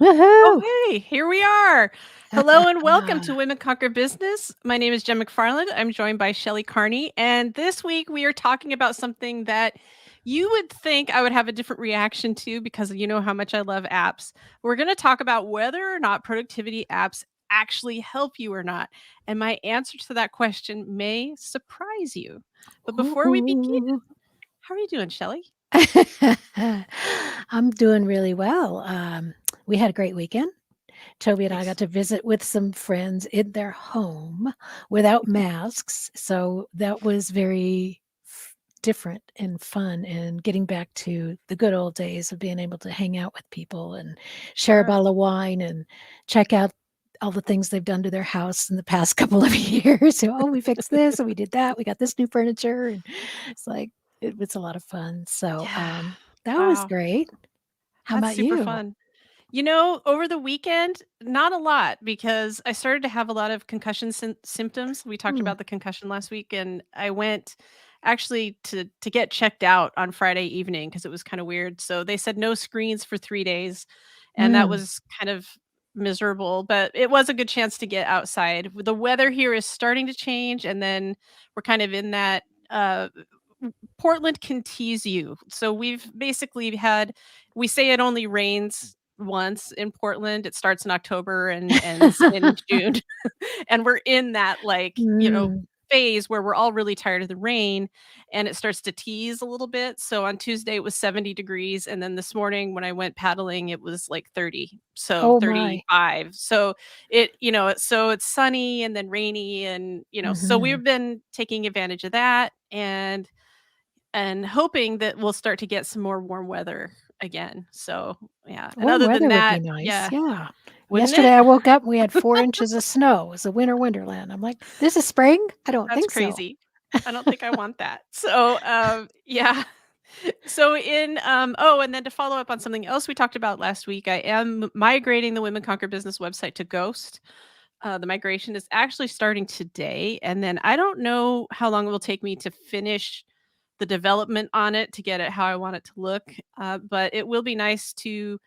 Woohoo! Oh, hey, here we are. Hello and welcome to Women Conquer Business. My name is Jen McFarland. I'm joined by Shelly Carney. And this week we are talking about something that you would think I would have a different reaction to because you know how much I love apps. We're going to talk about whether or not productivity apps actually help you or not. And my answer to that question may surprise you. But before we begin, Ooh. how are you doing, Shelly? I'm doing really well. We had a great weekend. Toby and I got Nice. to visit with some friends in their home without masks. So that was very different and fun and getting back to the good old days of being able to hang out with people and share a Sure. bottle of wine and check out all the things they've done to their house in the past couple of years. So, oh, we fixed this and we did that. We got this new furniture. And it's like, it was a lot of fun. So Yeah. that was Wow. great. How That's about super you? fun. You know, over the weekend, not a lot because I started to have a lot of concussion symptoms. We talked Hmm. about the concussion last week, and I went actually to get checked out on Friday evening because it was kind of weird. So they said no screens for 3 days, and that Mm. was kind of miserable. But it was a good chance to get outside. The weather here is starting to change, and then we're kind of in that. Portland can tease you. So we've basically had we say it only rains once in Portland. It starts in October and ends in June. And we're in that Mm. phase where we're all really tired of the rain and it starts to tease a little bit. So on Tuesday it was 70 degrees and then this morning when I went paddling it was like 30. So Oh my. 35. So it's sunny and then rainy and so Hmm. we've been taking advantage of that and hoping that we'll start to get some more warm weather again. So, yeah, and Warm other than weather would be that, nice. yeah, Yeah. wouldn't Yesterday it? I woke up and we had 4 inches of snow. It was a winter wonderland. I'm like, this is spring? I don't That's think so. crazy. I don't think I want that. So, yeah. So and then to follow up on something else we talked about last week, I am migrating the Women Conquer Business website to Ghost. The migration is actually starting today, and then I don't know how long it will take me to finish the development on it to get it how I want it to look. But it will be nice to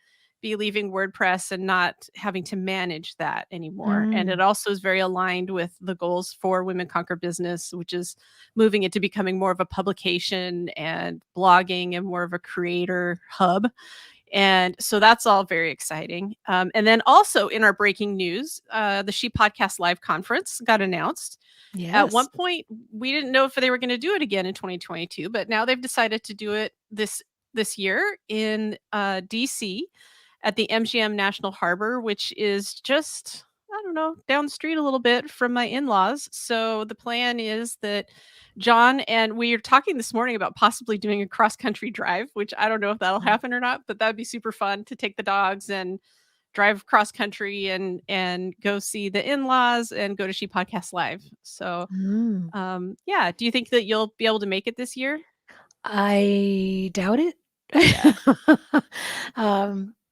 be leaving WordPress and not having to manage that anymore. And Mm. it also is very aligned with the goals for Women Conquer Business, which is moving it to becoming more of a publication and blogging and more of a creator hub. And so that's all very exciting. And then also in our breaking news, the She Podcast Live conference got announced. At one Yes. point, we didn't know if they were going to do it again in 2022, but now they've decided to do it this year in DC at the MGM National Harbor, which is just I don't know down the street a little bit from my in-laws. So the plan is that John and we are talking this morning about possibly doing a cross country drive, which I don't know if that'll Mm. happen or not, but that'd be super fun to take the dogs and drive cross country and go see the in-laws and go to She Podcast Live. So, Mm. yeah, do you think that you'll be able to make it this year? I doubt it. Yeah.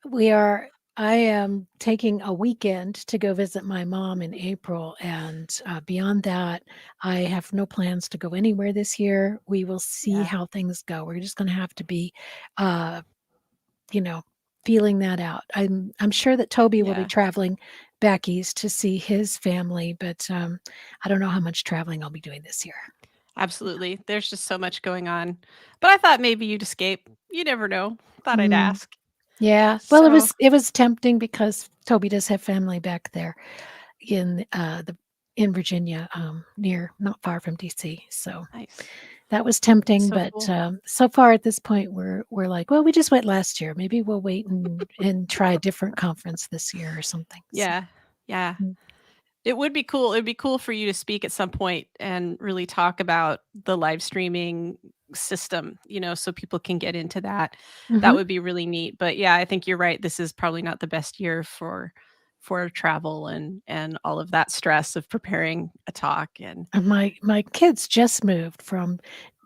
We are I am taking a weekend to go visit my mom in April, and, beyond that, I have no plans to go anywhere this year. We will see Yeah. how things go. We're just gonna have to be, uh, you know, feeling that out. I'm sure that Toby will be Yeah. traveling back east to see his family, but, I don't know how much traveling I'll be doing this year. Absolutely. There's just so much going on. But I thought maybe you'd escape. You never know. Thought I'd Mm. ask. Yeah. Well, So, it was tempting because Toby does have family back there in Virginia, near not far from DC. So nice. that was tempting, So but, cool. so far at this point, we're like, "Well, we just went last year. Maybe we'll wait and try a different conference this year or something." So, Yeah. Yeah. mm, It would be cool. It'd be cool for you to speak at some point and really talk about the live streaming system, so people can get into that. That mhm. would be really neat. But yeah, I think you're right. This is probably not the best year for travel and all of that stress of preparing a talk and And my kids just moved from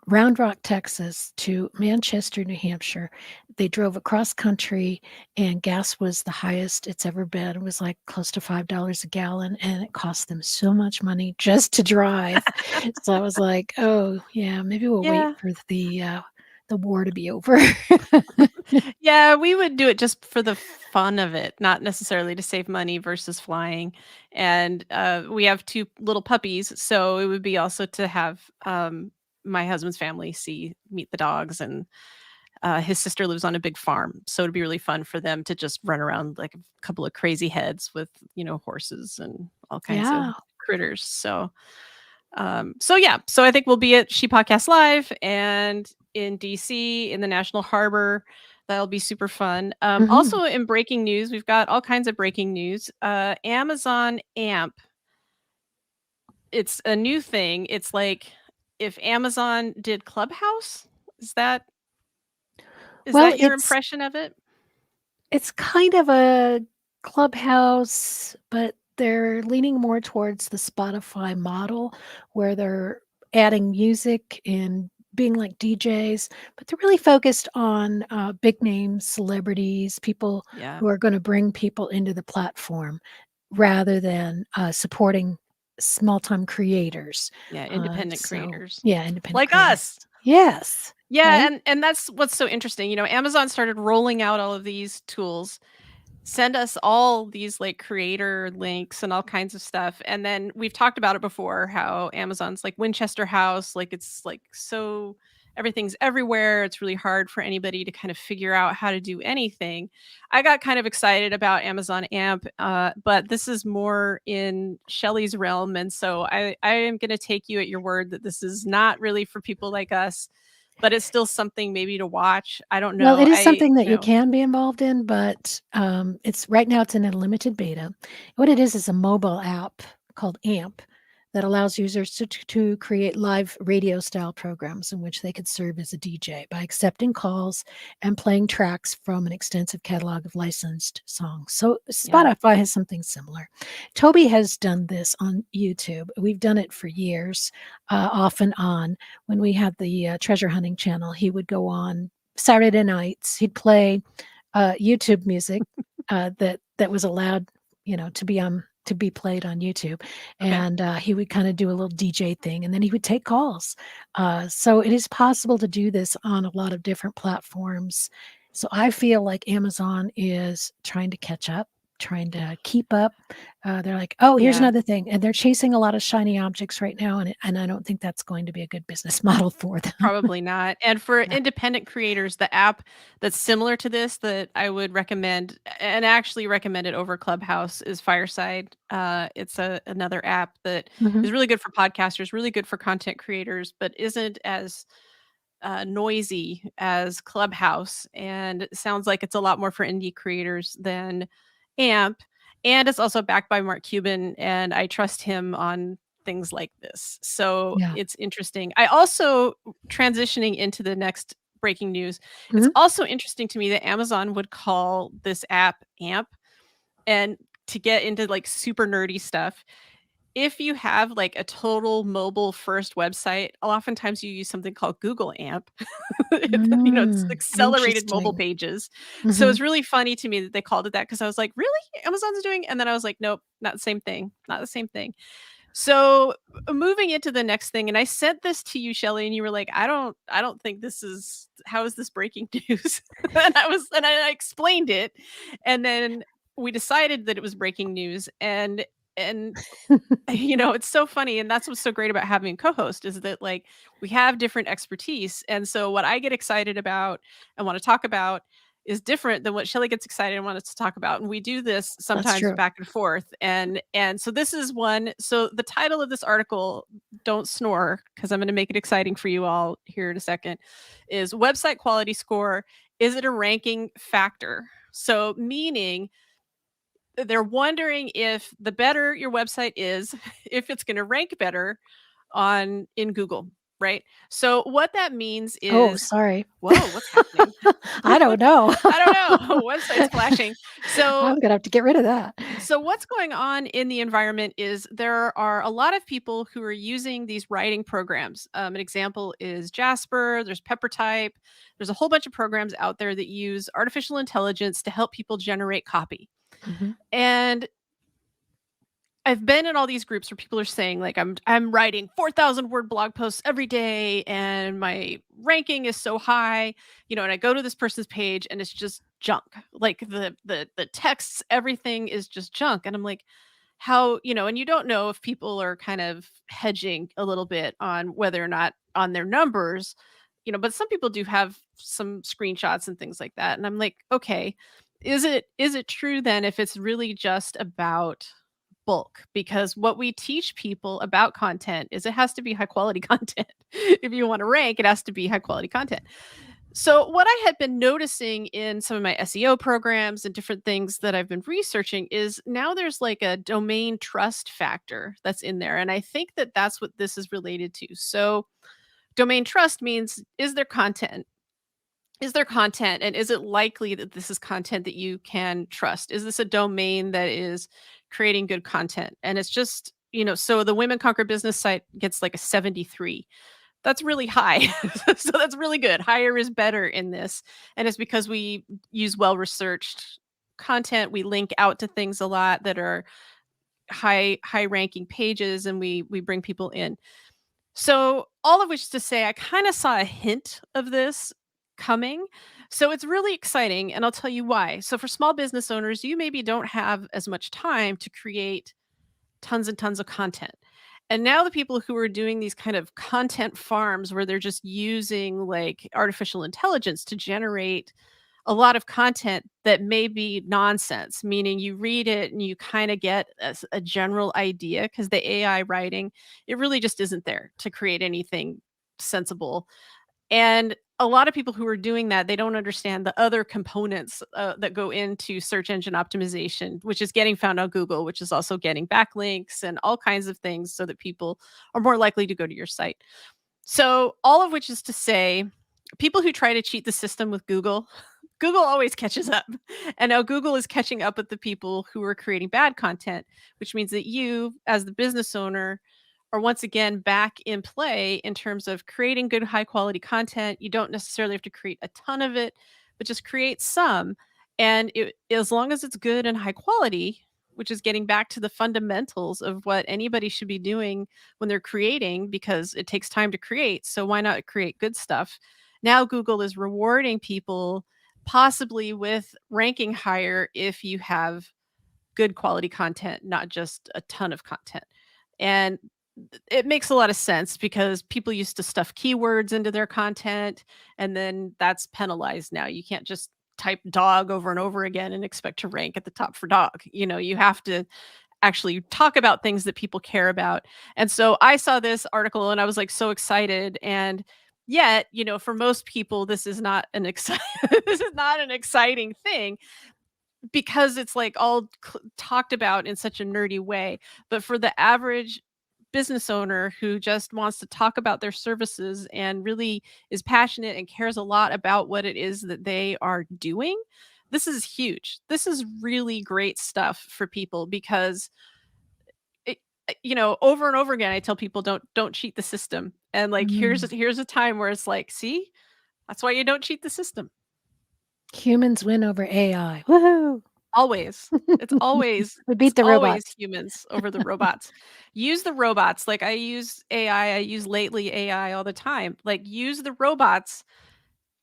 Round Rock, Texas to Manchester, New Hampshire. They drove across country and gas was the highest it's ever been. It was like close to $5 a gallon and it cost them so much money just to drive. So I was like, "Oh, yeah, maybe we'll wait yeah, for the war to be over. Yeah, we would do it just for the fun of it, not necessarily to save money versus flying. And we have two little puppies, so it would be also to have my husband's family meet the dogs, and his sister lives on a big farm, so it'd be really fun for them to just run around like a couple of crazy heads with horses and all kinds of Yeah. critters. So yeah, so I think we'll be at She Podcast Live and in DC in the National Harbor. That'll be super fun. Mhm. Also in breaking news, we've got all kinds of breaking news. Amazon AMP, it's a new thing. It's like if Amazon did Clubhouse. Is that is Well, that your impression of it? it's kind of a Clubhouse, but they're leaning more towards the Spotify model where they're adding music and being like DJs, but they're really focused on big name celebrities, people Yeah. who are going to bring people into the platform rather than supporting small time creators. Yeah, independent So, creators. yeah, independent Like creators. us. Yes. Yeah, Right. and that's what's so interesting. Amazon started rolling out all of these tools, send us all these like creator links and all kinds of stuff. And then we've talked about it before how Amazon's like Winchester House, like it's like so everything's everywhere. It's really hard for anybody to kind of figure out how to do anything. I got kind of excited about Amazon AMP, but this is more in Shelly's realm. And so I am going to take you at your word that this is not really for people like us, but it's still something maybe to watch. I don't Well, know. it is something that you can be involved in, but, it's right now it's in a limited beta. What it is a mobile app called AMP that allows users to create live radio style programs in which they could serve as a DJ by accepting calls and playing tracks from an extensive catalog of licensed songs. So Yeah. Spotify has something similar. Toby has done this on YouTube. We've done it for years, off and on. When we had the, treasure hunting channel, he would go on Saturday nights, he'd play, YouTube music, that was allowed, to be played on YouTube, Okay. and, he would kinda do a little DJ thing, and then he would take calls. So it is possible to do this on a lot of different platforms. So I feel like Amazon is trying to catch up, trying to keep up. They're like, "Oh, here's Yeah. another thing," and they're chasing a lot of shiny objects right now, and I don't think that's going to be a good business model for them. Probably not. And for Yeah. independent creators, the app that's similar to this that I would recommend and actually recommend it over Clubhouse is Fireside. It's another app that Mhm. is really good for podcasters, really good for content creators, but isn't as noisy as Clubhouse. And it sounds like it's a lot more for indie creators than AMP. And it's also backed by Mark Cuban, and I trust him on things like this. So Yeah. it's interesting. I also, transitioning into the next breaking news, it's Mhm. also interesting to me that Amazon would call this app AMP. And to get into like super nerdy stuff, if you have like a total mobile first website, oftentimes you use something called Google AMP. It's accelerated mobile Interesting. pages. So Mhm. it's really funny to me that they called it that because I was like, really? Amazon's doing? And then I was like, nope, not the same thing. Not the same thing. So moving into the next thing, and I sent this to you, Shelly, and you were like, I don't think this is how is this breaking news? And I explained it, and then we decided that it was breaking news, and it's so funny, and that's what's so great about having a co-host is that like we have different expertise. And so what I get excited about and want to talk about is different than what Shelly gets excited and wants to talk about. And we do this That's sometimes true. back and forth. And so this is one. So the title of this article, don't snore, because I'm going to make it exciting for you all here in a second, is Website Quality Score. Is it a ranking factor? So meaning they're wondering if the better your website is, if it's going to rank better in Google, right? So what that means Oh, is, sorry. whoa, what's happening? I don't know. I don't know. Website's flashing. So I'm gonna have to get rid of that. so what's going on in the environment is there are a lot of people who are using these writing programs. An example is Jasper, there's PepperType, there's a whole bunch of programs out there that use artificial intelligence to help people generate copy. Mhm. And I've been in all these groups where people are saying like I'm writing 4,000 word blog posts every day and my ranking is so high, and I go to this person's page and it's just junk. Like the texts, everything is just junk. And I'm like, how, and you don't know if people are kind of hedging a little bit on whether or not on their numbers, but some people do have some screenshots and things like that. And I'm like, okay, is it true then if it's really just about bulk? Because what we teach people about content is it has to be high quality content. If you want to rank, it has to be high quality content. So, what I had been noticing in some of my SEO programs and different things that I've been researching is now there's like a domain trust factor that's in there. And I think that that's what this is related to. So, domain trust means is there content and is it likely that this is content that you can trust? Is this a domain that is creating good content? And it's just, so the Women Conquer Business site gets like a 73. That's really high. So that's really good. Higher is better in this. And it's because we use well-researched content. We link out to things a lot that are high ranking pages, and we bring people in. So, all of which to say, I kind of saw a hint of this coming. So, it's really exciting. And I'll tell you why. So, for small business owners, you maybe don't have as much time to create tons and tons of content. And now, the people who are doing these kind of content farms where they're just using like artificial intelligence to generate a lot of content that may be nonsense, meaning you read it and you kind of get a general idea because the AI writing, it really just isn't there to create anything sensible. And a lot of people who are doing that, they don't understand the other components that go into search engine optimization, which is getting found on Google, which is also getting backlinks and all kinds of things so that people are more likely to go to your site. So, all of which is to say, people who try to cheat the system with Google, Google always catches up. And now Google is catching up with the people who are creating bad content, which means that you, as the business owner, are once again back in play in terms of creating good, high quality content. You don't necessarily have to create a ton of it, but just create some. And as long as it's good and high quality, which is getting back to the fundamentals of what anybody should be doing when they're creating, because it takes time to create. So why not create good stuff? Now Google is rewarding people possibly with ranking higher if you have good quality content, not just a ton of content. And it makes a lot of sense because people used to stuff keywords into their content, and then that's penalized now. You can't just type dog over and over again and expect to rank at the top for dog. You have to actually talk about things that people care about. And so I saw this article and I was like so excited. And yet, for most people, this is not an this is not an exciting thing because it's like all talked about in such a nerdy way. But for the average business owner who just wants to talk about their services and really is passionate and cares a lot about what it is that they are doing, this is huge. This is really great stuff for people because over and over again I tell people don't cheat the system. And like Mm. here's a time where it's like, see, that's why you don't cheat the system. Humans win over AI. Woohoo! Always. It's always We it's beat the always robots. humans over the robots. Use the robots. Like I use AI, I use lately AI all the time. Like use the robots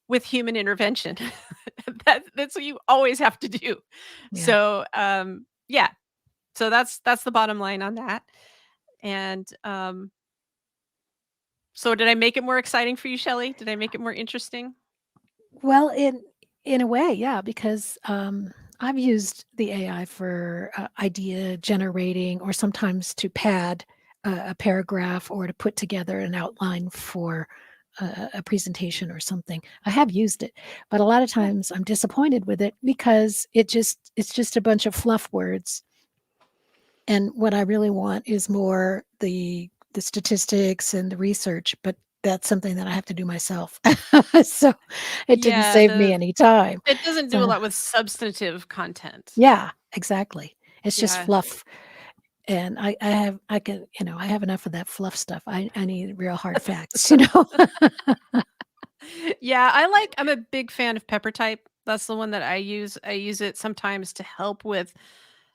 with human intervention. That's what you always have to do. Yeah. So yeah. So that's the bottom line on that. And so did I make it more exciting for you, Shelley? Did I make it more interesting? Well, in a way, yeah, because I've used the AI for idea generating, or sometimes to pad a paragraph, or to put together an outline for a presentation or something. I have used it, but a lot of Yeah. times I'm disappointed with it because it's just a bunch of fluff words. And what I really want is more the statistics and the research, but that's something that I have to do myself. So it didn't Yeah, save me any time. it doesn't do a So lot with substantive content. yeah, exactly. It's just Yeah. fluff. And I have enough of that fluff stuff. I need real hard facts, you know? Yeah, I'm a big fan of Pepper Type. That's the one that I use. I use it sometimes to help with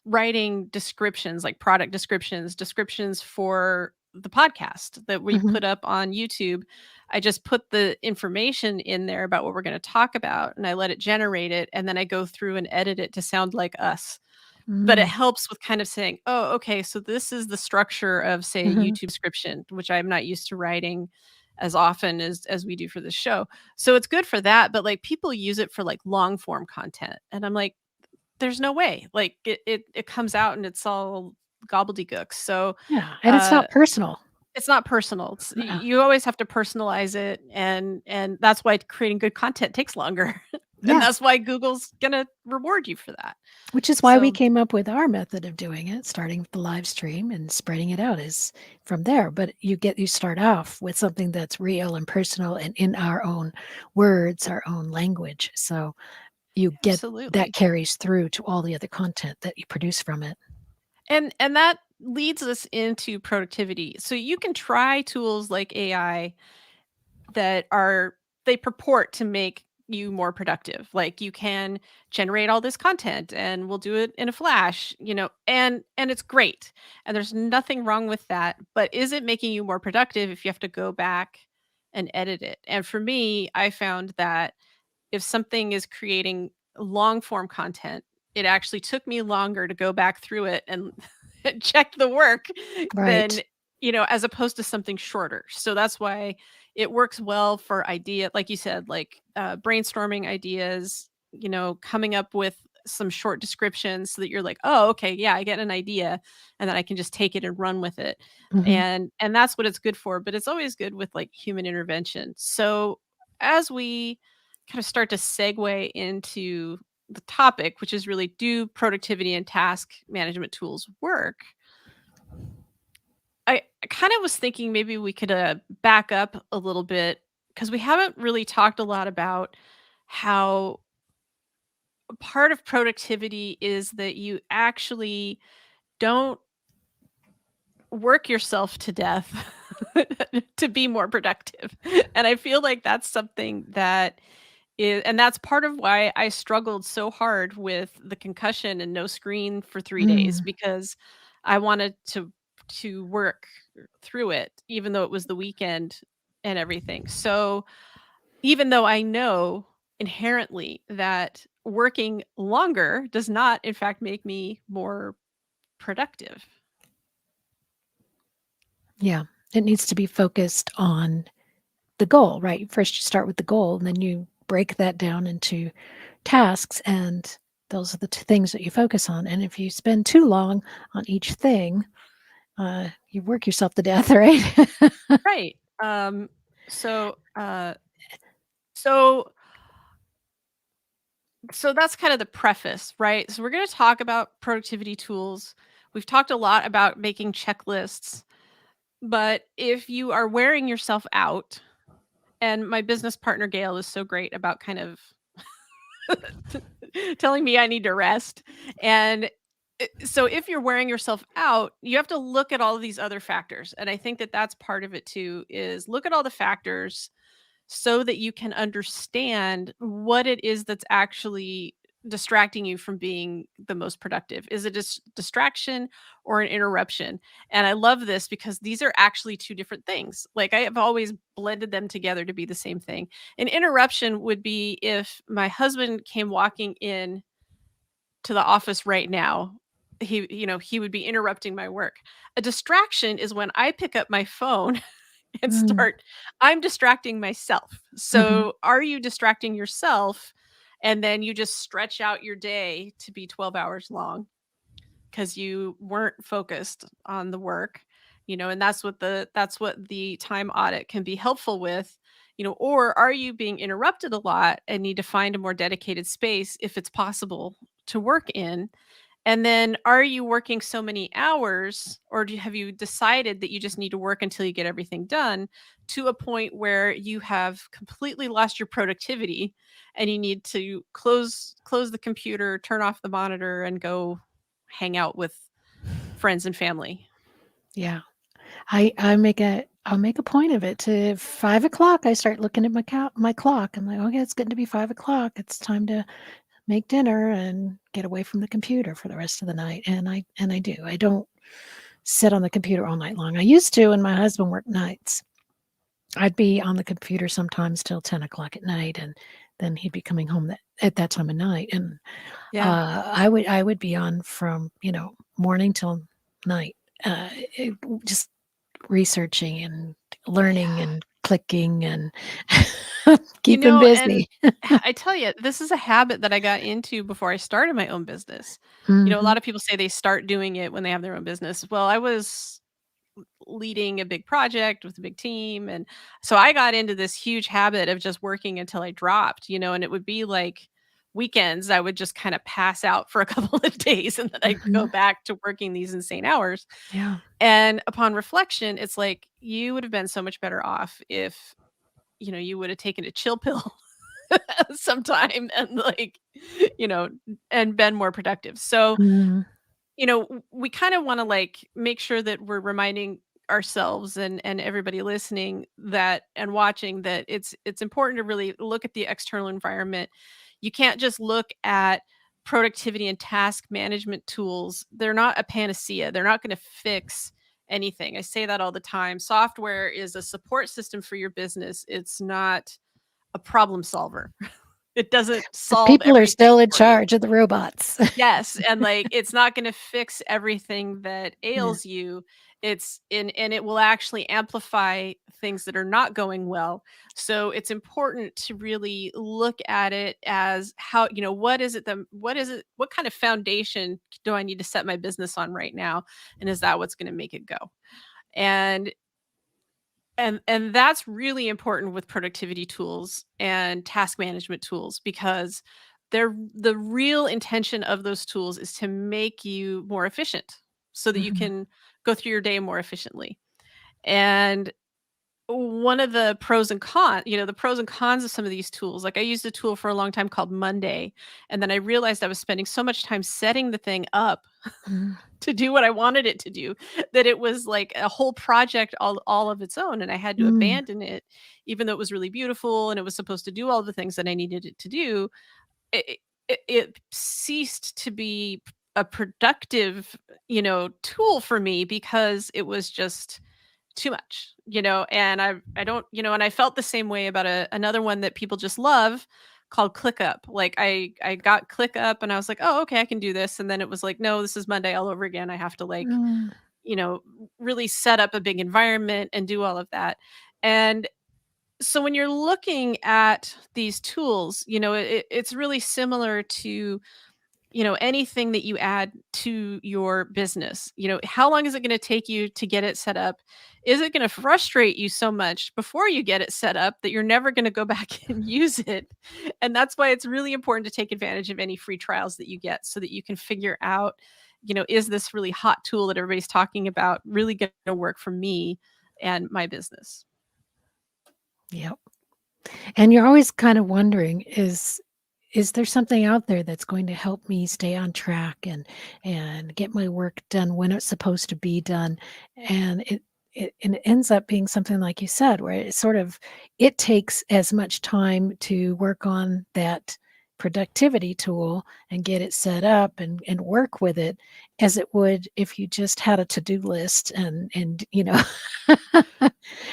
writing descriptions, like product descriptions for the podcast that we Mhm. put up on YouTube. I just put the information in there about what we're going to talk about and I let it generate it. And then I go through and edit it to sound like us. But it Mm. helps with kind of saying, oh, okay, so this is the structure of, say, a Mhm. YouTube description, which I'm not used to writing as often as we do for the show. So it's good for that. But like people use it for like long form content. And I'm like, there's no way. Like it comes out and it's all gobbledygook. So Yeah, and it's uh not personal. it's not personal. Uh, You always have to personalize it and that's why creating good content takes longer. And yeah, that's why Google's gonna reward you for that. which is why we So came up with our method of doing it, starting with the live stream and spreading it out is from there. But you start off with something that's real and personal and in our own words, our own language. So you get that absolutely. carries through to all the other content that you produce from it. And that leads us into productivity. So you can try tools like AI that are they purport to make you more productive. Like you can generate all this content and we'll do it in a flash, and it's great. And there's nothing wrong with that, but is it making you more productive if you have to go back and edit it? And for me, I found that if something is creating long form content, it actually took me longer to go back through it and check the work than, Right. as opposed to something shorter. So that's why it works well for idea, like you said, like brainstorming ideas, coming up with some short descriptions so that you're like, oh, okay, yeah, I get an idea, and then I can just take it and run with it. Mhm. And that's what it's good for. But it's always good with like human intervention. So as we kind of start to segue into the topic, which is really, do productivity and task management tools work? I kind of was thinking maybe we could back up a little bit because we haven't really talked a lot about how part of productivity is that you actually don't work yourself to death to be more productive. And I feel like that's something that and that's part of why I struggled so hard with the concussion and no screen for 3 days, Mm. because I wanted to work through it even though it was the weekend and everything. So, even though I know inherently that working longer does not in fact make me more productive. Yeah. It needs to be focused on the goal, right? First, you start with the goal, and then you break that down into tasks, and those are the things that you focus on. And if you spend too long on each thing, you work yourself to death, right? Right. So, so so that's kind of the preface, right? So we're going to talk about productivity tools. We've talked a lot about making checklists, but if you are wearing yourself out, and my business partner Gail is so great about kind of telling me I need to rest. And so if you're wearing yourself out, you have to look at all of these other factors. And I think that that's part of it too, is look at all the factors so that you can understand what it is that's actually distracting you from being the most productive. Is it a distraction or an interruption? And I love this because these are actually two different things. Like I have always blended them together to be the same thing. An interruption would be if my husband came walking in to the office right now, he would be interrupting my work. A distraction is when I pick up my phone and Mm. I'm distracting myself. Mhm. So, are you distracting yourself and then you just stretch out your day to be 12 hours long because you weren't focused on the work, and that's what the time audit can be helpful with, or are you being interrupted a lot and need to find a more dedicated space if it's possible to work in? And then are you working so many hours, or have you decided that you just need to work until you get everything done, to a point where you have completely lost your productivity and you need to close the computer, turn off the monitor and go hang out with friends and family? Yeah. I'll make a point of it to 5 o'clock. I start looking at my clock. I'm like, okay, it's getting to be 5 o'clock. It's time to make dinner and get away from the computer for the rest of the night, and I do. I don't sit on the computer all night long. I used to, and my husband worked nights. I'd be on the computer sometimes till 10 o'clock at night, and then he'd be coming home at that time of night, and Yeah. I would be on from morning till night, it, just researching and learning Yeah. and clicking and You keeping know, and busy. I tell you, this is a habit that I got into before I started my own business. A lot Mhm, of people say they start doing it when they have their own business. Well, I was leading a big project with a big team, and so I got into this huge habit of just working until I dropped, and it would be like weekends I would just kind of pass out for a couple of days, and then I'd go mhm, back to working these insane hours. yeah, And upon reflection, it's like you would have been so much better off if you would have taken a chill pill sometime and you know, and been more productive. So, mhm, we kind of want to make sure that we're reminding ourselves and everybody listening that and watching that it's important to really look at the external environment. You can't just look at productivity and task management tools. They're not a panacea. They're not going to fix anything. I say that all the time. Software is a support system for your business. It's not a problem solver. It doesn't the solve people are everything still in for you. charge of the robots. Yes, and, it's not gonna fix everything that Yeah, ails you. And it will actually amplify things that are not going well. So, it's important to really look at it as what kind of foundation do I need to set my business on right now, and is that what's gonna make it go? And and that's really important with productivity tools and task management tools because the real intention of those tools is to make you more efficient so that you mhm, can go through your day more efficiently. And one of the pros and cons of some of these tools, like I used a tool for a long time called Monday, and then I realized I was spending so much time setting the thing up mhm, to do what I wanted it to do, that it was like a whole project all of its own, and I had to mm, abandon it, even though it was really beautiful and it was supposed to do all the things that I needed it to do. It ceased to be a productive, tool for me because it was just too much, and I don't, and I felt the same way about another one that people just love called ClickUp. Like I got ClickUp and I was like, "Oh, okay, I can do this." And then it was like, "No, this is Monday all over again. I have to mm, you know, really set up a big environment and do all of that." And so when you're looking at these tools, it's really similar to anything that you add to your business. How long is it going to take you to get it set up? Is it going to frustrate you so much before you get it set up that you're never going to go back and use it? And that's why it's really important to take advantage of any free trials that you get so that you can figure out, is this really hot tool that everybody's talking about really going to work for me and my business? yep. And you're always kind of wondering, is there something out there that's going to help me stay on track and get my work done when it's supposed to be done? And it ends up being something like you said, where it takes as much time to work on that productivity tool and get it set up and work with it as it would if you just had a to-do list and.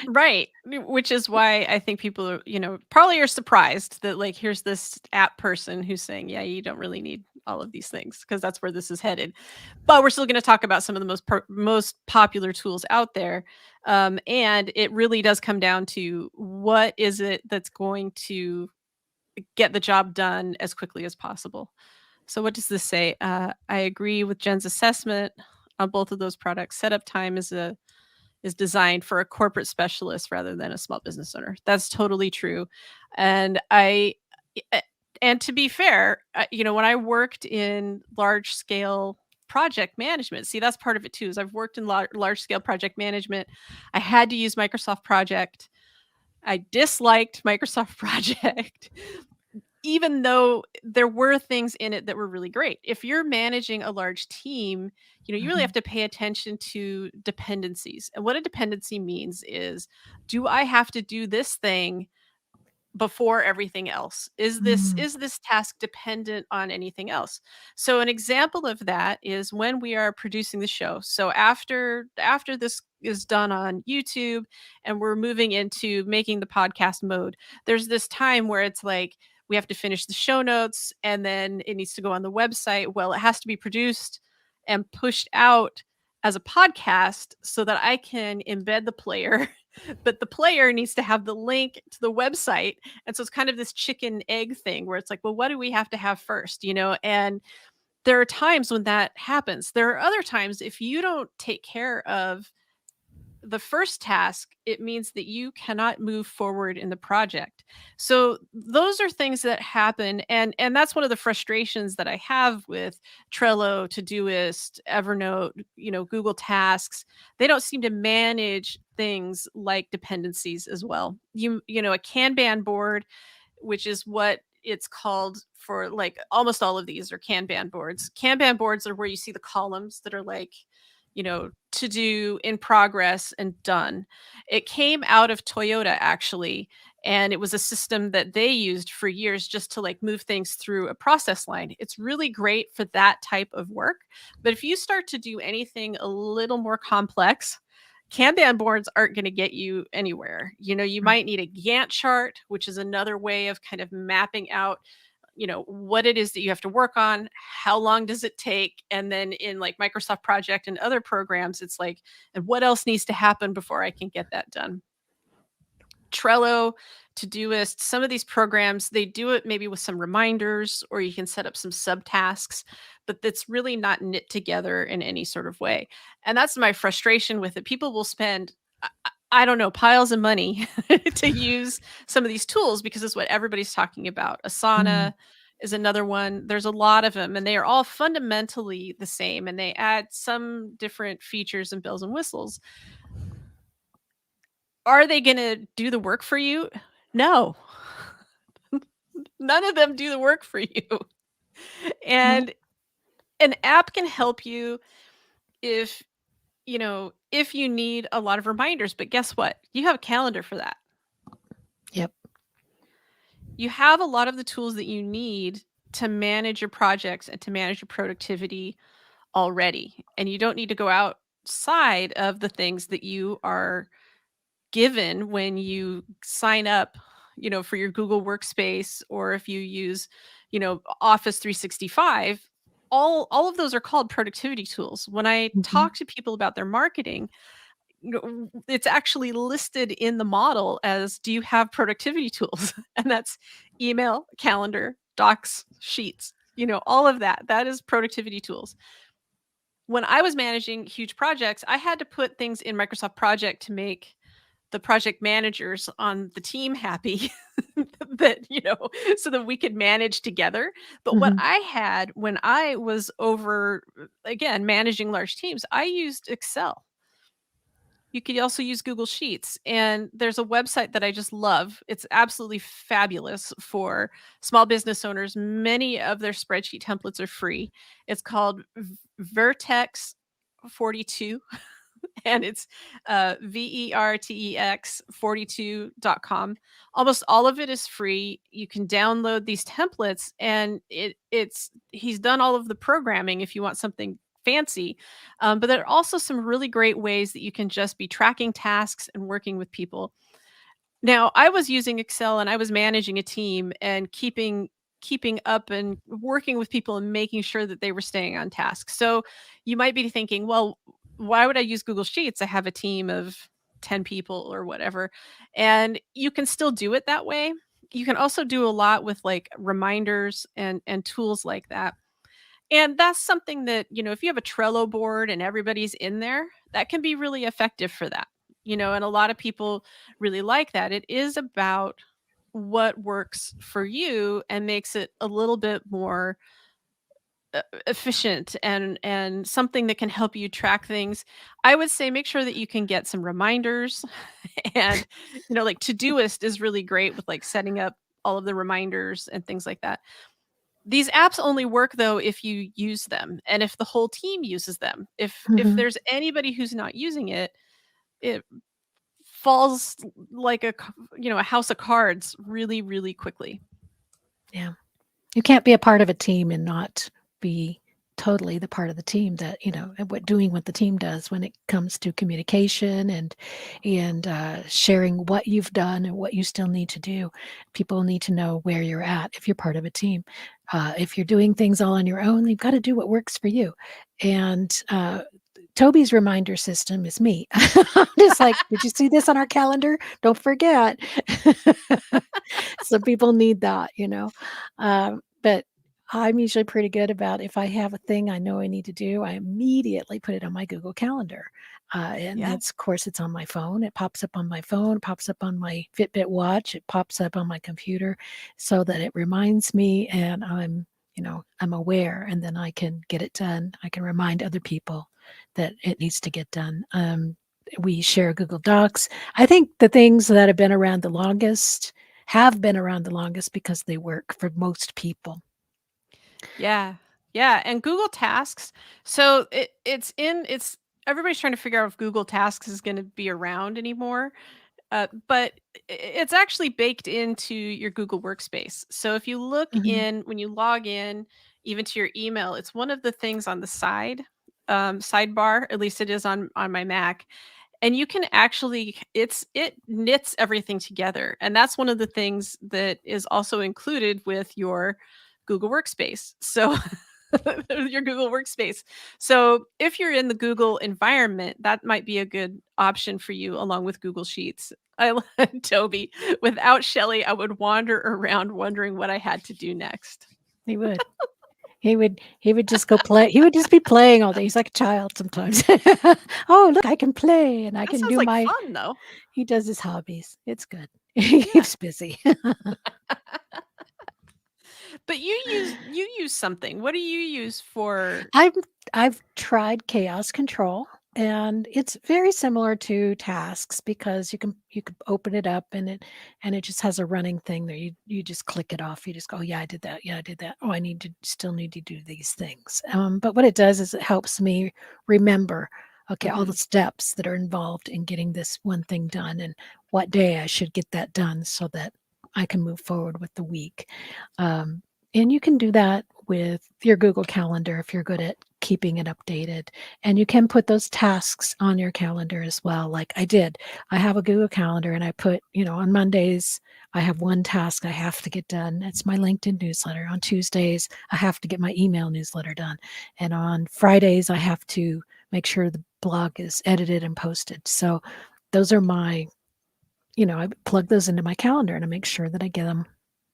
Right. Which is why I think people are, probably are surprised that here's this app person who's saying, yeah, you don't really need all of these things because that's where this is headed. But we're still going to talk about some of the most popular tools out there. And it really does come down to what is it that's going to get the job done as quickly as possible. So what does this say? I agree with Jen's assessment on both of those products. Setup time is designed for a corporate specialist rather than a small business owner. That's totally true. And eh, and to be fair, when I worked in large scale project management, see, that's part of it too, is I've worked in large scale project management. I had to use Microsoft Project. I disliked Microsoft Project even though there were things in it that were really great. If you're managing a large team, you really have Mhm, to pay attention to dependencies. And what a dependency means is, do I have to do this thing before everything else? Mm. Is this task dependent on anything else? So an example of that is when we are producing the show. So after this is done on YouTube and we're moving into making the podcast mode, there's this time where it's like we have to finish the show notes and then it needs to go on the website. Well, it has to be produced and pushed out as a podcast so that I can embed the player, but the player needs to have the link to the website. And so it's kind of this chicken egg thing where it's like, well, what do we have to have first, you know? And there are times when that happens. There are other times if you don't take care of the first task, it means that you cannot move forward in the project. So those are things that happen, and that's one of the frustrations that I have with Trello, Todoist, Evernote, you know, Google Tasks. They don't seem to manage things like dependencies as well. You know, a Kanban board, which is what it's called for like almost all of these are Kanban boards. Kanban boards are where you see the columns that are like, you know, to do, in progress, and done. It came out of Toyota actually, and it was a system that they used for years just to like move things through a process line. It's really great for that type of work. But if you start to do anything a little more complex, Kanban boards aren't going to get you anywhere. You know, you Right. might need a Gantt chart, which is another way of kind of mapping out, you know, what it is that you have to work on, how long does it take, and then in like Microsoft Project and other programs, it's like, and what else needs to happen before I can get that done? Trello, Todoist, some of these programs, they do it maybe with some reminders or you can set up some subtasks, but that's really not knit together in any sort of way. And that's my frustration with it. People will spend, I don't know, piles of money to use some of these tools because it's what everybody's talking about. Mm. Asana is another one. There's a lot of them, and they are all fundamentally the same, and they add some different features and bells and whistles. Are they going to do the work for you? No. None of them do the work for you. Nope. And an app can help you if, you know, if you need a lot of reminders, but guess what? You have a calendar for that. Yep. You have a lot of the tools that you need to manage your projects and to manage your productivity already. And you don't need to go outside of the things that you are given when you sign up, you know, for your Google Workspace, or if you use, you know, Office 365. All of those are called productivity tools. When I Mhm. talk to people about their marketing, you know, it's actually listed in the model as, do you have productivity tools? And that's email, calendar, docs, sheets, you know, all of that. That is productivity tools. When I was managing huge projects, I had to put things in Microsoft Project to make the project managers on the team happy that, you know, so that we could manage together. But what Mhm. I had when I was over, again, managing large teams, I used Excel. You could also use Google Sheets, and there's a website that I just love. It's absolutely fabulous for small business owners. Many of their spreadsheet templates are free. It's called Vertex 42, and it's Vertex 42.com. Almost all of it is free. You can download these templates, and it's he's done all of the programming if you want something fancy. But there are also some really great ways that you can just be tracking tasks and working with people. Now, I was using Excel and I was managing a team and keeping up and working with people and making sure that they were staying on task. So you might be thinking, well, why would I use Google Sheets? I have a team of 10 people or whatever. And you can still do it that way. You can also do a lot with like reminders and tools like that. And that's something that, you know, if you have a Trello board and everybody's in there, that can be really effective for that. You know, and a lot of people really like that. It is about what works for you and makes it a little bit more efficient and something that can help you track things. I would say make sure that you can get some reminders and, you know, like Todoist is really great with like setting up all of the reminders and things like that. These apps only work though if you use them and if the whole team uses them. If Mhm. there's anybody who's not using it, it falls like a house of cards really, really quickly. Yeah. You can't be a part of a team and not be totally the part of the team that, and doing what the team does when it comes to communication and sharing what you've done and what you still need to do. People need to know where you're at if you're part of a team. If you're doing things all on your own, you've got to do what works for you. And Toby's reminder system is me. I'm just like, did you see this on our calendar? Don't forget. So people need that. But I'm usually pretty good about if I have a thing I know I need to do, I immediately put it on my Google Calendar. And Yeah. that's, of course, it's on my phone. It pops up on my phone, pops up on my Fitbit watch, it pops up on my computer so that it reminds me and I'm aware and then I can get it done. I can remind other people that it needs to get done. We share Google Docs. I think the things that have been around the longest because they work for most people. Yeah. Yeah, and Google Tasks, so it's everybody's trying to figure out if Google Tasks is gonna be around anymore, but it's actually baked into your Google Workspace. So if you look Mhm. in when you log in, even to your email, it's one of the things on the sidebar, at least it is on my Mac, and you can actually it knits everything together, and that's one of the things that is also included with your Google Workspace. So your Google Workspace. So if you're in the Google environment, that might be a good option for you along with Google Sheets. I love Toby. Without Shelly, I would wander around wondering what I had to do next. He would. He would just go play. He would just be playing all day. He's like a child sometimes. "Oh, look, I can play and I That can sounds do like my." fun though. He does his hobbies. It's good. He Yeah. keeps busy. But you use something. What do you use for I've I've tried chaos control, and it's very similar to tasks because you can open it up and it just has a running thing there. You just click it off. You just go, yeah, I did that. Yeah, I did that. Oh, I still need to do these things. But what it does is it helps me remember, okay, all the Mhm. steps that are involved in getting this one thing done and what day I should get that done so that I can move forward with the week. Um, and you can do that with your Google Calendar if you're good at keeping it updated. And you can put those tasks on your calendar as well. Like I did. I have a Google Calendar and I put, on Mondays, I have one task I have to get done. It's my LinkedIn newsletter. On Tuesdays, I have to get my email newsletter done. And on Fridays, I have to make sure the blog is edited and posted. So those are I plug those into my calendar and I make sure that I get them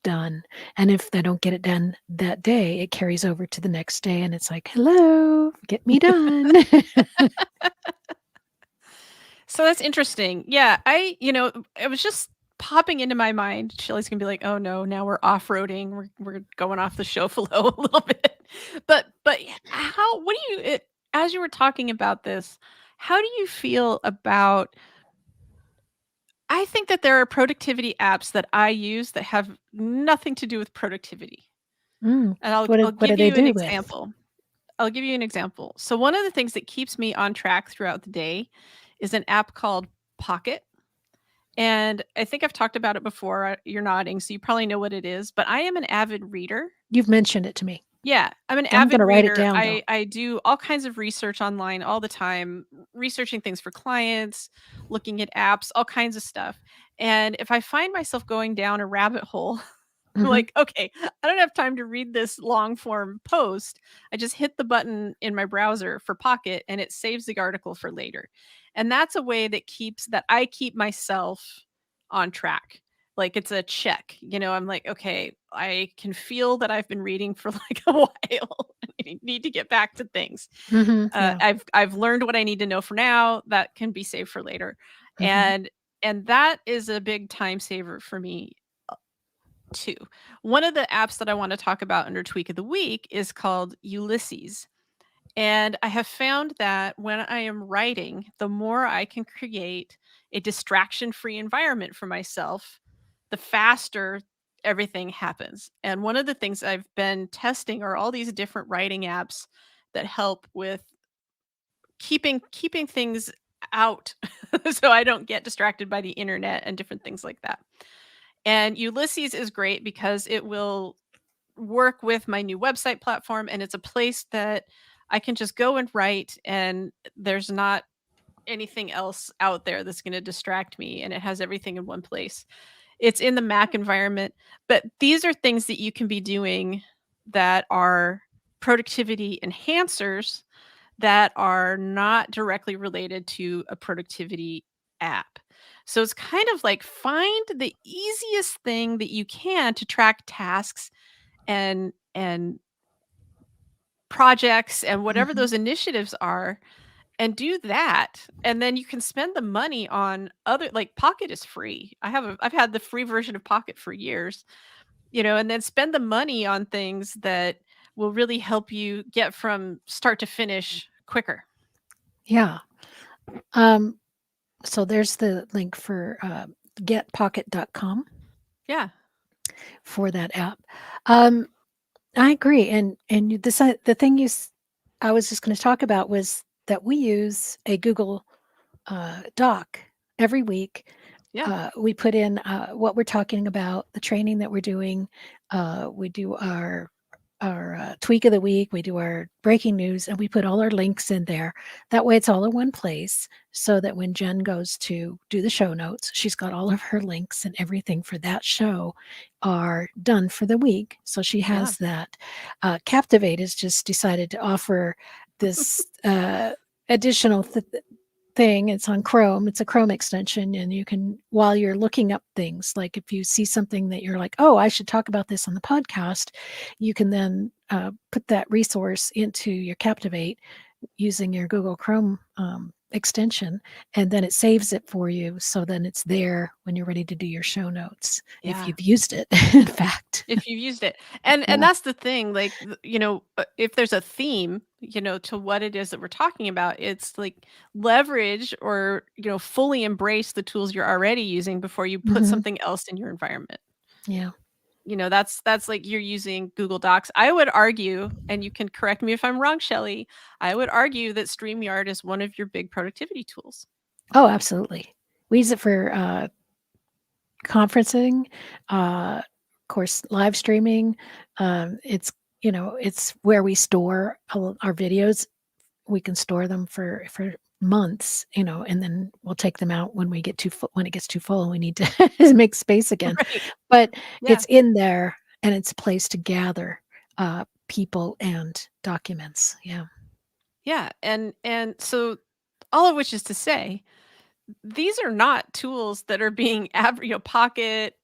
done. And if I don't get it done that day, it carries over to the next day and it's like, hello, get me done. So that's interesting. Yeah, it was just popping into my mind. Shelly's gonna be like, "Oh no, now we're off-roading. We're going off the show flow a little bit." But how what do you as you were talking about this, how do you feel about I think that there are productivity apps that I use that have nothing to do with productivity. Mm. And I'll What do I'll what do give they you an do with? example. I'll give you an example. So one of the things that keeps me on track throughout the day is an app called Pocket. And I think I've talked about it before. You're nodding, so you probably know what it is, but I am an avid reader. You've mentioned it to me. Yeah, I'm an I'm avid gonna write it reader. down though. I do all kinds of research online all the time, researching things for clients, looking at apps, all kinds of stuff. And if I find myself going down a rabbit hole, I'm Mhm. like, okay, I don't have time to read this long form post. I just hit the button in my browser for Pocket and it saves the article for later. And that's a way that I keep myself on track. Like it's a check. I'm like, okay, I can feel that I've been reading for like a while. I need to get back to things. Mhm. Yeah. I've learned what I need to know for now. That can be saved for later. Mhm. And that is a big time saver for me too. One of the apps that I want to talk about under Tweak of the Week is called Ulysses. And I have found that when I am writing, the more I can create a distraction free environment for myself, the faster everything happens. And one of the things I've been testing are all these different writing apps that help with keeping things out so I don't get distracted by the internet and different things like that. And Ulysses is great because it will work with my new website platform, and it's a place that I can just go and write, and there's not anything else out there that's going to distract me, and it has everything in one place. It's in the Mac environment, but these are things that you can be doing that are productivity enhancers that are not directly related to a productivity app. So it's kind of like find the easiest thing that you can to track tasks and projects and whatever Mhm. those initiatives are, and do that, and then you can spend the money on other, like Pocket is free. I've had the free version of Pocket for years, and then spend the money on things that will really help you get from start to finish quicker. Yeah. Um, so there's the link for, getpocket.com Yeah. for that app. Um, I agree, and the thing I was just gonna talk about was that we use a Google, Doc every week. Yeah. We put in, what we're talking about, the training that we're doing, we do our tweak of the week, we do our breaking news, and we put all our links in there. That way, it's all in one place so that when Jen goes to do the show notes, she's got all of her links and everything for that show are done for the week. So she Yeah. has that. Captivate has just decided to offer this additional thing. It's on Chrome. It's a Chrome extension, and you can, while you're looking up things, like if you see something that you're like, oh, I should talk about this on the podcast, you can then put that resource into your Captivate using your Google Chrome extension, and then it saves it for you. So then it's there when you're ready to do your show notes, if Yeah. you've used it, in fact. If you've used it. And Yeah. that's the thing, like, if there's a theme, to what it is that we're talking about, it's like leverage or, fully embrace the tools you're already using before you put Hmm. something else in your environment. Yeah. That's like you're using Google Docs. I would argue, and you can correct me if I'm wrong, Shelly, I would argue that StreamYard is one of your big productivity tools. Oh, absolutely. We use it for conferencing, of course, live streaming. It's it's where we store our videos. We can store them for months, and then we'll take them out when we get too full, when it gets too full and we need to make space again. Right. But Yeah. it's in there, and it's a place to gather people and documents. Yeah. Yeah. And so all of which is to say, these are not tools that are being Pocket,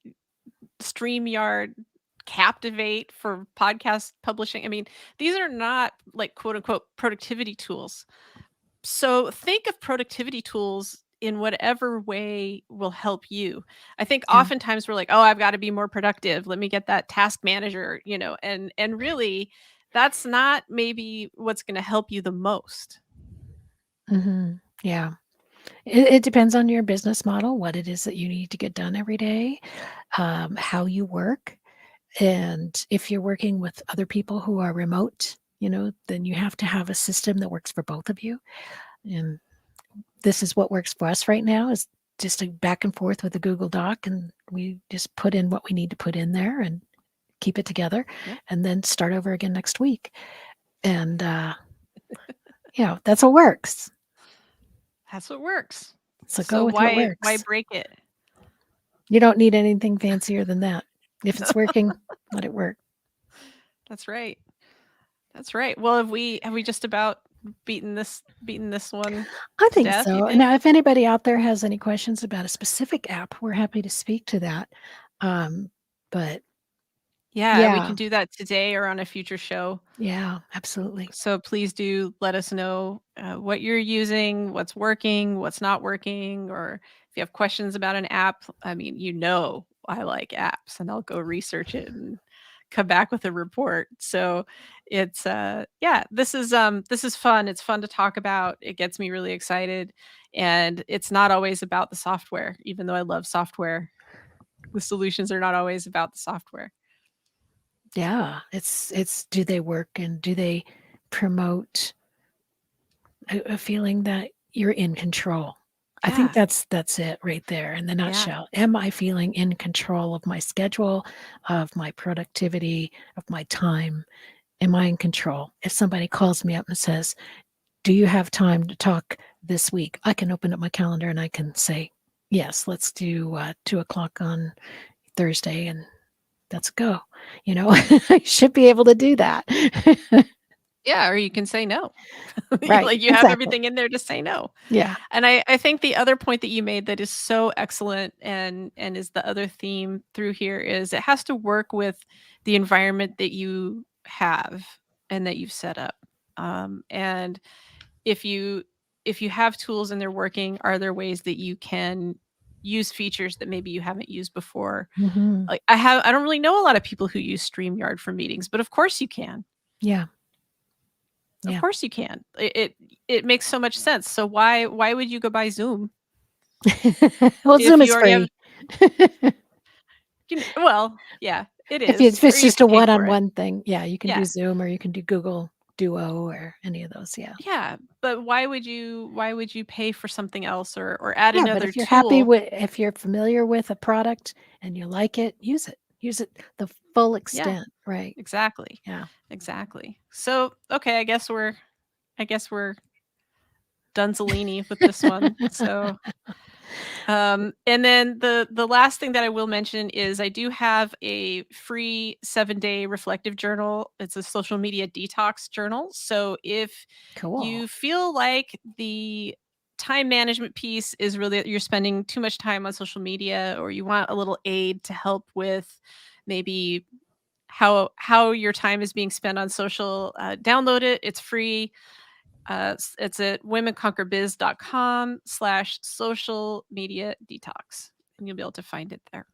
StreamYard, Captivate for podcast publishing. I mean, these are not like quote unquote productivity tools. So think of productivity tools in whatever way will help you. I think Yeah. oftentimes we're like, "Oh, I've got to be more productive. Let me get that task manager," and really that's not maybe what's going to help you the most. Hmm. Yeah. It depends on your business model, what it is that you need to get done every day, how you work. And if you're working with other people who are remote, then you have to have a system that works for both of you. And this is what works for us right now is just a back and forth with a Google Doc, and we just put in what we need to put in there and keep it together, Yeah. and then start over again next week. And that's what works. That's what works. So go So with what why works. break it? You don't need anything fancier than that. If it's working, let it work. That's right. That's right. Well, have we just about beaten this one I to think death, you so. think? Now, if anybody out there has any questions about a specific app, we're happy to speak to that. But Yeah, we yeah, can do that today or on a future show. yeah, absolutely. So please do let us know what you're using, what's working, what's not working, or if you have questions about an app. I mean, I like apps, and I'll go research it and come back with a report. So it's yeah, this is fun. It's fun to talk about. It gets me really excited, and it's not always about the software, even though I love software. The solutions are not always about the software. Yeah, it's do they work and do they promote a feeling that you're in control? I think Yeah. that's it right there in the Yeah. nutshell. Am I feeling in control of my schedule, of my productivity, of my time? Am I in control? If somebody calls me up and says, "Do you have time to talk this week?" I can open up my calendar and I can say, "Yes, let's do 2 o'clock on Thursday, and let's go." You know, I should be able to do that. Yeah, or you can say no. Right, Like, you have exactly. everything in there to say no. Yeah. And I think the other point that you made that is so excellent and is the other theme through here is it has to work with the environment that you have and that you've set up. And if you if you have tools and they're working, are there ways that you can use features that maybe you haven't used before? Mhm. Like, I don't really know a lot of people who use StreamYard for meetings, but of course you can. Yeah, Of yeah. course you can. It makes so much sense. So why would you go buy Zoom Well, if Zoom is you already have free. well, yeah, it If is. it's It's free if just you a pay for it. one-on-one thing, yeah, you can do Yeah. Zoom or you can do Google Duo or any of those, yeah. Yeah, but why would you pay for something else or add Yeah, but another if you're happy tool? with if you're familiar with a product and you like it, use it. Use it the full Yeah, extent, right. exactly. Yeah. Exactly. So, okay, I guess we're Dunzolini with this one. So, and then the last thing that I will mention is I do have a free 7-day reflective journal. It's a social media detox journal. So if Cool. you feel like the time management piece is really you're spending too much time on social media or you want a little aid to help with maybe how your time is being spent on social, download it. It's free. It's at womenconquerbiz.com/social media detox, and you'll be able to find it there.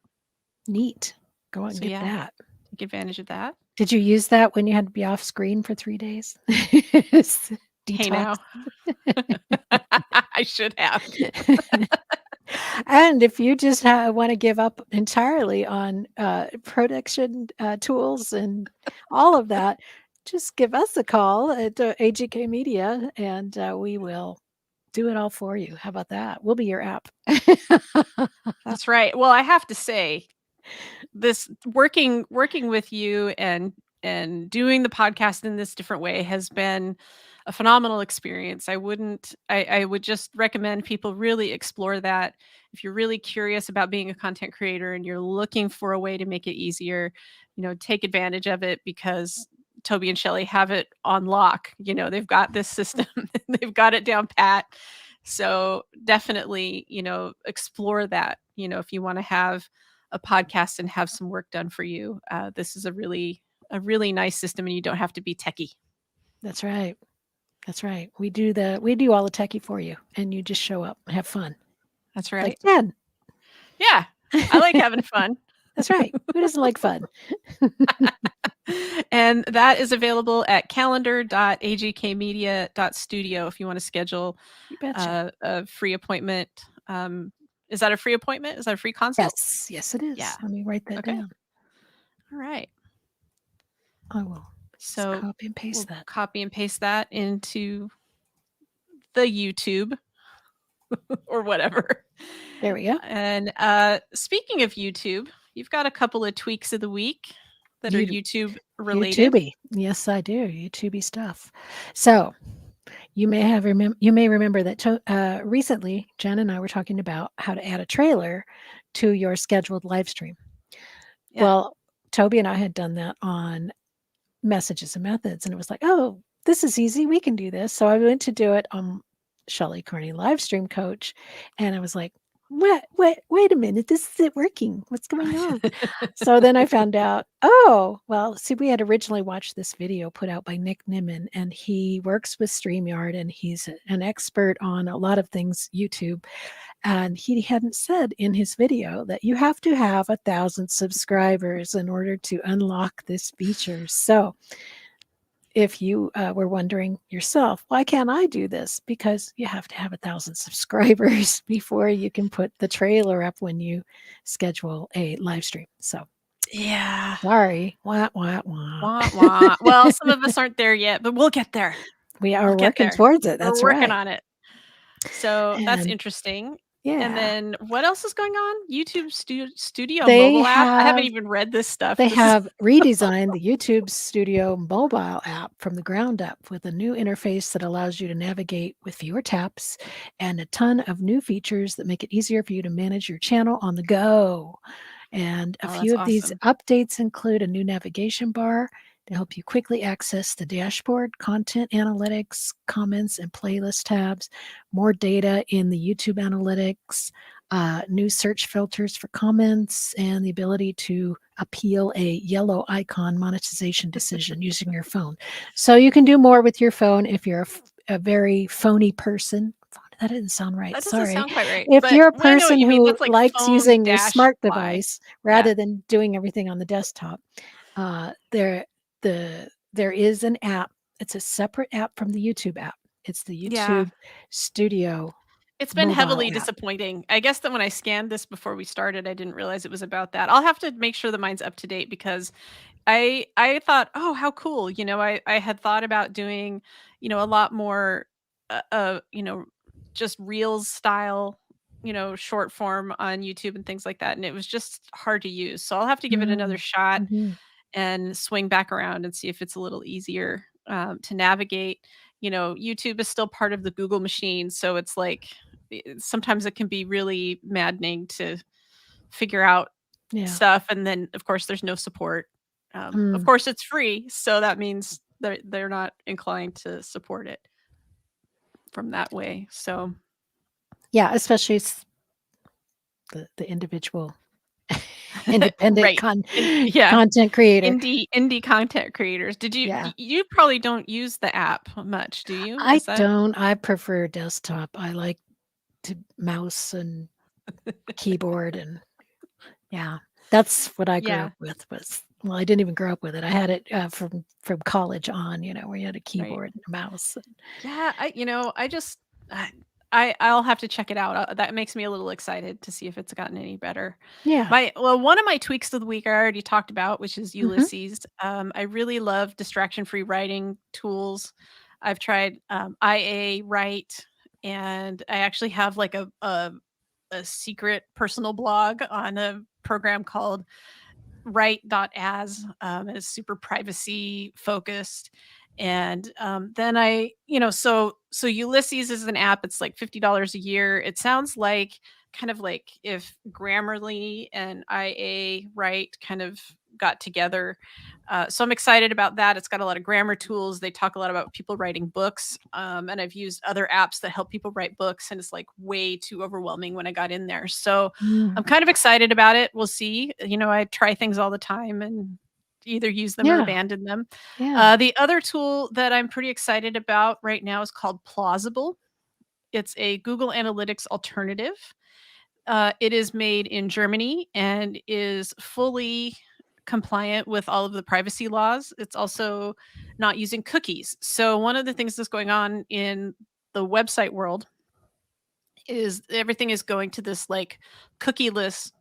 Neat. Go out and So get yeah, that. take advantage of that. Did you use that when you had to be off screen for 3 days? Hey Detox. now, I should have. And if you just wanna give up entirely on, production, tools and all of that, just give us a call at, AGK Media, and, we will do it all for you. How about that? We'll be your app. That's right. Well, I have to say, this working with you and doing the podcast in this different way has been a phenomenal experience. I would just recommend people really explore that. If you're really curious about being a content creator and you're looking for a way to make it easier, take advantage of it because Toby and Shelly have it on lock. They've got this system, they've got it down pat. So definitely, explore that. If you want to have a podcast and have some work done for you, this is a really nice system, and you don't have to be techie. That's right. That's right. We do all the techie for you, and you just show up and have fun. That's Like right. Jen. Yeah, I like having fun. That's right. Who doesn't like fun? And that is available at calendar.agkmedia.studio if you want to schedule You betcha. a free appointment. Is that a free appointment? Is that a free consult? Yes. Yes, it Yeah. is. Let me write that Okay. down. All right. I will just So copy and paste we'll that. copy and paste that into the YouTube or whatever. There we go. And speaking of YouTube, you've got a couple of tweaks of the week that are You YouTube related. YouTubey. Yes, I do. YouTubey stuff. So you may remember that recently Jen and I were talking about how to add a trailer to your scheduled live stream. Yeah. Well, Toby and I had done that on Messages and Methods, and it was like, oh, this is easy. We can do this. So I went to do it on Shelley Carney Live Stream Coach, and I was like, wait a minute, this isn't working. What's going on? So then I found out, oh, well, see, we had originally watched this video put out by Nick Nimmin, and he works with StreamYard, and he's an expert on a lot of things YouTube. And he hadn't said in his video that you have to have 1,000 subscribers in order to unlock this feature. So if you were wondering yourself, why can't I do this? Because you have to have 1,000 subscribers before you can put the trailer up when you schedule a live stream. So Yeah. sorry. Wah, wah, wah. Wah, wah. Well, some of us aren't there yet, but we'll get there. We We'll are get working there. towards it. We're That's working right. on it. So that's And interesting. And yeah, then what else is going on? YouTube Studio they mobile app. I haven't have even read this stuff. they This is have redesigned the YouTube Studio mobile app from the ground up with a new interface that allows you to navigate with fewer taps and a ton of new features that make it easier for you to manage your channel on the go. And a oh, few that's of these awesome. updates include a new navigation bar to help you quickly access the dashboard, content analytics, comments, and playlist tabs, more data in the YouTube analytics, new search filters for comments, and the ability to appeal a yellow icon monetization decision using your phone. So you can do more with your phone if you're a very phony person. That didn't sound right. That doesn't Sorry. sound quite right. If But you're a I know what person you mean. who That's like likes phone using your dash smart fly. device Yeah. rather than doing everything on the desktop, there there is an app. It's a separate app from the YouTube app. It's the Yeah. YouTube Studio It's been mobile heavily app. disappointing. I guess that when I scanned this before we started, I didn't realize it was about that. I'll have to make sure that mine's up to date because I thought, "Oh, how cool." I had thought about doing, a lot more, just reels style, short form on YouTube and things like that, and it was just hard to use. So I'll have to give it another Mm. shot Mhm. and swing back around and see if it's a little easier, to navigate. YouTube is still part of the Google machine, so it's like, sometimes it can be really maddening to figure out Yeah. stuff, and then, of course, there's no support. Of Mm. course, it's free, so that means they're not inclined to support it from that way, so Yeah, especially the individual independent right. And yeah, content creator. indie content creators. Did you Yeah. you probably don't use the app much, do you? I Is that don't. I prefer desktop. I like to mouse and keyboard and yeah. That's what I grew yeah, up with was well, I didn't even grow up with it. I had it, from college on, where you had a right. keyboard and a mouse. And Yeah, I just I'll have to check it out. That makes me a little excited to see if it's gotten any better. yeah. One of my tweaks of the week I already talked about, which is Mhm. Ulysses. I really love distraction-free writing tools. I've tried IA Write, and I actually have like a secret personal blog on a program called write.as, and it's super privacy focused. And then so Ulysses is an app. It's like $50 a year. It sounds like kind of like if Grammarly and IA Write kind of got together. So I'm excited about that. It's got a lot of grammar tools. They talk a lot about people writing books, and I've used other apps that help people write books, and it's like way too overwhelming when I got in there. So I'm Mm. kind of excited about it. We'll see. I try things all the time and either use them or Yeah. abandon them. Yeah. The other tool that I'm pretty excited about right now is called Plausible. It's a Google Analytics alternative. It is made in Germany and is fully compliant with all of the privacy laws. It's also not using cookies. So, one of the things that's going on in the website world is everything is going to this like cookieless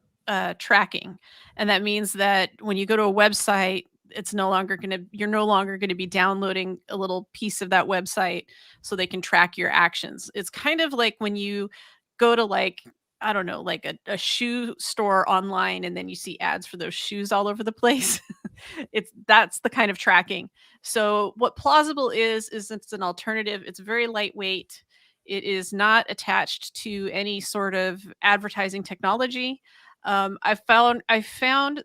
tracking, and that means that when you go to a website, you're no longer going to be downloading a little piece of that website so they can track your actions. It's kind of like when you go to like, I don't know, like a shoe store online and then you see ads for those shoes all over the place. That's the kind of tracking. So what Plausible is it's an alternative. It's very lightweight. It is not attached to any sort of advertising technology. I found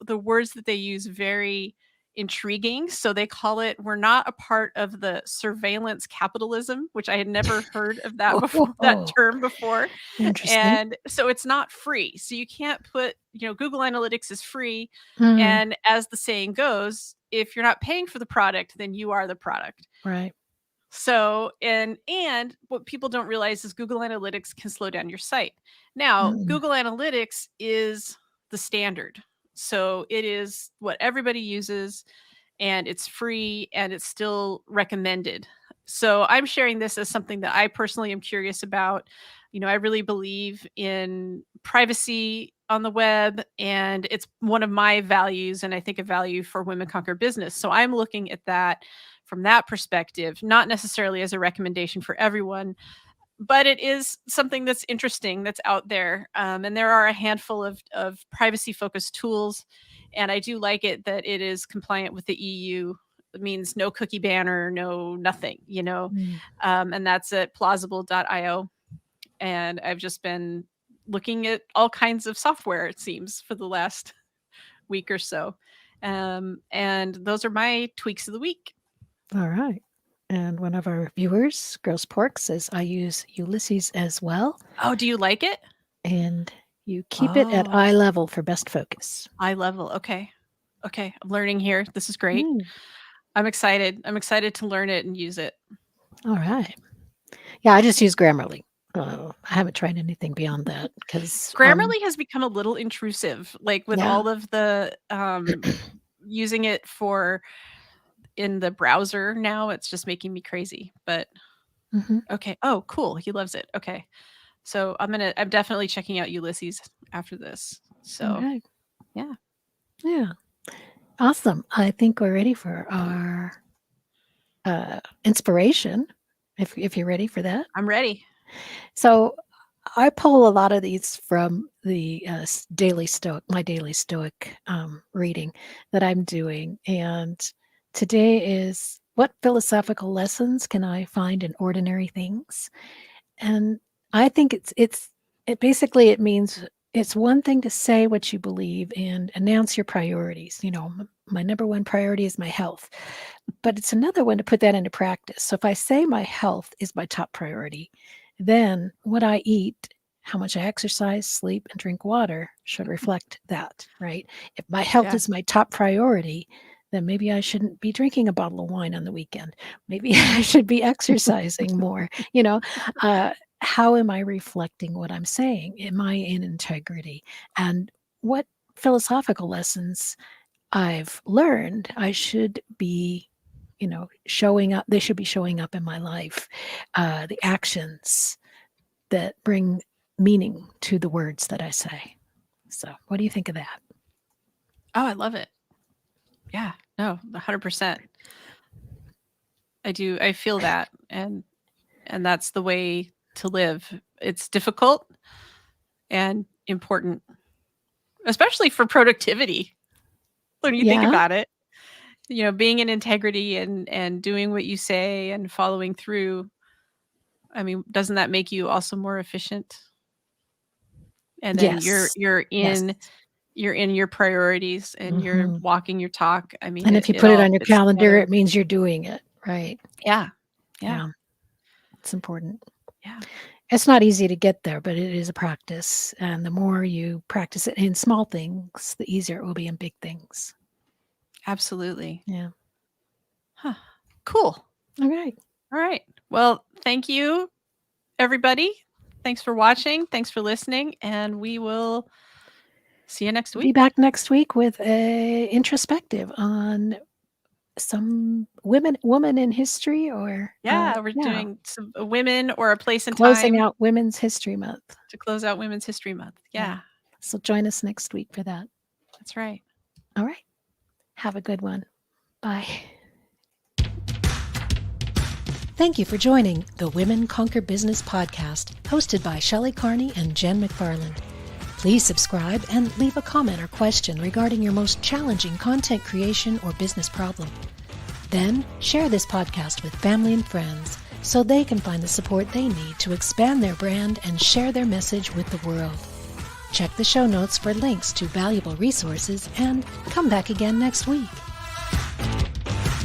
the words that they use very intriguing. So they call it, we're not a part of the surveillance capitalism, which I had never heard of that before, that Oh, term before. interesting. And so it's not free. So you can't put, Google Analytics is free. Mm. And as the saying goes, if you're not paying for the product, then you are the product. Right. So, and what people don't realize is Google Analytics can slow down your site. Now, Mm. Google Analytics is the standard. So, it is what everybody uses, and it's free and it's still recommended. So, I'm sharing this as something that I personally am curious about. I really believe in privacy on the web, and it's one of my values, and I think a value for Women Conquer Business. So, I'm looking at that from that perspective, not necessarily as a recommendation for everyone. but it is something that's interesting that's out there. And there are a handful of privacy focused tools. And I do like it that it is compliant with the EU. It means no cookie banner, no nothing, Mm. and that's at plausible.io. And I've just been looking at all kinds of software, it seems, for the last week or so. And those are my tweaks of the week. All right. And one of our viewers, Gross Pork, says, I use Ulysses as well. Oh, do you like it? And you keep it at eye level for best focus. Eye level. Okay. Okay. I'm learning here. This is great. Mm. I'm excited. I'm excited to learn it and use it. All right. Yeah, I just use Grammarly. I haven't tried anything beyond that because Grammarly has become a little intrusive, like with Yeah. all of the using it for in the browser now. It's just making me crazy. But Mhm. okay. Oh, cool. He loves it. Okay. So I'm definitely checking out Ulysses after this. So Okay. yeah. Yeah. Awesome. I think we're ready for our inspiration. If you're ready for that. I'm ready. So I pull a lot of these from the daily Stoic, my daily Stoic reading that I'm doing. And today is, what philosophical lessons can I find in ordinary things? And I think it basically, it means it's one thing to say what you believe and announce your priorities. My number one priority is my health, but it's another one to put that into practice. So if I say my health is my top priority, then what I eat, how much I exercise, sleep, and drink water should reflect that, right? If my health Yeah. is my top priority, then maybe I shouldn't be drinking a bottle of wine on the weekend. Maybe I should be exercising more. How am I reflecting what I'm saying? Am I in integrity? And what philosophical lessons I've learned I should be, showing up, they should be showing up in my life. The actions that bring meaning to the words that I say. So, what do you think of that? Oh, I love it. Yeah. No, 100%. I do. I feel that. And that's the way to live. It's difficult and important, especially for productivity. When you think Yeah. about it, being in integrity and doing what you say and following through. I mean, doesn't that make you also more efficient? And then Yes. you're in your priorities and you're Mhm. walking your talk. I mean, And if you it put it all on your fits calendar, together. it means you're doing it, right? Yeah. Yeah. It's important. Yeah. It's not easy to get there, but it is a practice. And the more you practice it in small things, the easier it will be in big things. Absolutely. Yeah. Huh. Cool. All right. All right. Well, thank you, everybody. Thanks for watching. Thanks for listening. And we will see you next Be week. back next week with a introspective on some woman in history, or Yeah, we're doing some women or a place and closing time out Women's History Month. to close out Women's History Month. Yeah, So join us next week for that. that's right. All right. Have a good one. Bye. Thank you for joining the Women Conquer Business podcast, hosted by Shelley Carney and Jen McFarland. Please subscribe and leave a comment or question regarding your most challenging content creation or business problem. Then share this podcast with family and friends so they can find the support they need to expand their brand and share their message with the world. Check the show notes for links to valuable resources and come back again next week.